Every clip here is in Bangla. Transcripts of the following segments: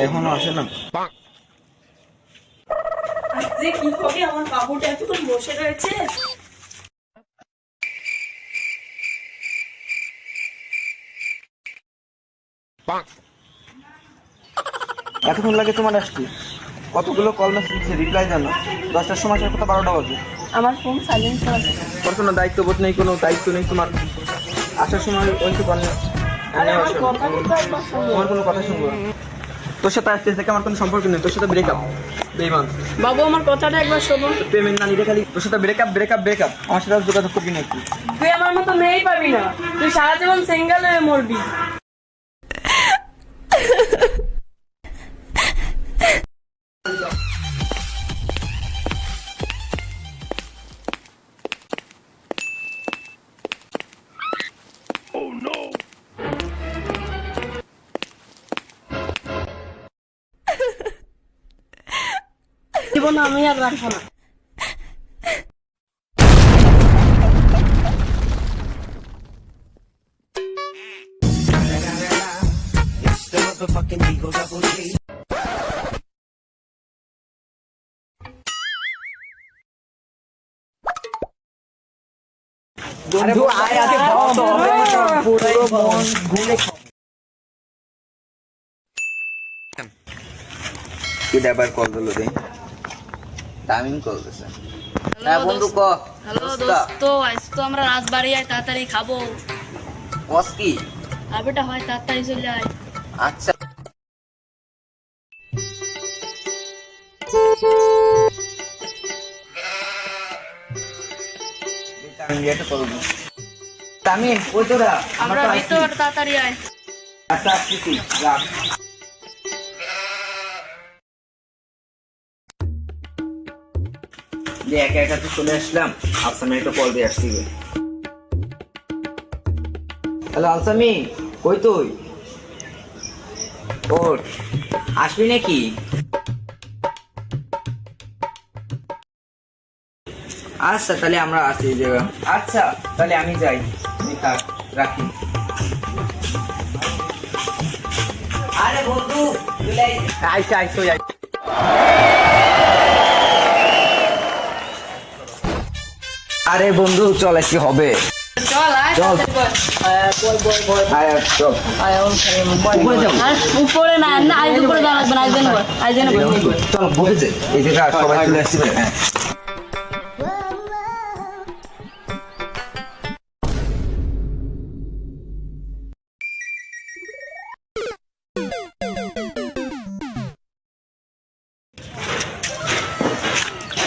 এখনো আসে না। আজকে কি হবে, আমার বাবুটা এতক্ষণ বসে রয়েছে। এতক্ষণ লাগে তোমার আসছি? কতগুলো কল মেসেজ রিপ্লাই জানো? 10টার সময় আসার কথা, 12টা বাজে। আমার ফোন সাইলেন্ট করা আছে। তোর কোনো দায়িত্ববোধ নেই, কোনো দায়িত্ব নেই তোমার। আসার সময় ওইটু পারলে আরে আমার কথা তো একবার শোনো। তোমার কোনো কথা শুনবো না। তোর সাথে আসতে থেকে আমার কোনো সম্পর্ক নেই, তোর সাথে ব্রেকআপ। বেইমান। বাবু আমার কথাটা একবার শোনো। পেমেন্ট না নিলে খালি তোর সাথে ব্রেকআপ ব্রেকআপ ব্রেকআপ। আমার সাথে আর যোগাযোগ করবি না একটু। তুই আমার মতো মেয়েই পাবি না, তুই সারা জীবন সিঙ্গেল হয়ে মরবি। জীবন আমি আর রাখবো না। বন্ধু আয় আগে পুরো মন ঘুরে কি ডাবার কল দিল রে? তামিম কল দিছে। হ্যাঁ বন্ধু ক। হ্যালো দোস্ত, আজ তো আমরা রাজবাড়ি আয়, তাড়াতাড়ি খাবো। বস কি? খাবেটা হয় তাড়াতাড়ি চলে আয়। আচ্ছা তামিম ওই তোরা আমরা ভিতর, তাড়াতাড়ি আয়। আচ্ছা আসছি রাখ। যে একা একা তো চলে আসলাম, আসামি একটা কল দিয়ে আসছি। হ্যালো আলসামি, কই তুই? ওর আসবি নাকি? আচ্ছা তাহলে আমরা আসি এই জায়গা। আচ্ছা তাহলে আমি যাই, থাক রাখি। আরে বন্ধু আইসা আইসো যাই। আরে বন্ধু চল কি হবে? চল আয়, চল। আয় চল উপরে যাবো। উপরে না, না আজ উপরে যাওয়া লাগবে না, আজ চল বসেছে এই জায়গা, সবাই চলে আসবে। হ্যাঁ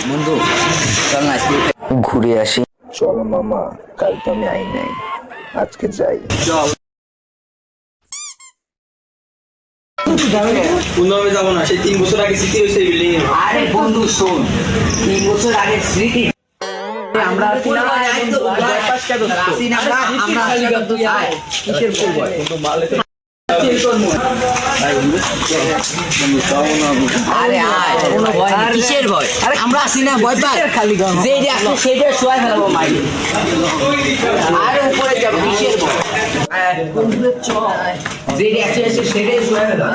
বন্ধু চল না আজকে ঘুরে আসি। চলো মামা, কাল তো আমি আই নাই, আজকে যাই। চল। কোনোভাবে যাবো না, সেই 3 বছর আগে স্মৃতি হয়েছে এই বিল্ডিং এ। আরে বন্ধু শোন, 3 বছর আগের স্মৃতি আমরা আসি না, আসি না আমরা কিসের করবো কিন্তু মালে তো আরে আয়, কোনো ভয় নেই। কিসের ভয়? আমরা আসি না, ভয় পাই খালি যেটা আসছে সেটা শোয়া ফেলবো মাই। আরে উপরে যাবো, কিসের ভয়? যেটা আসছে সেটাই শোয়া ফেলবো।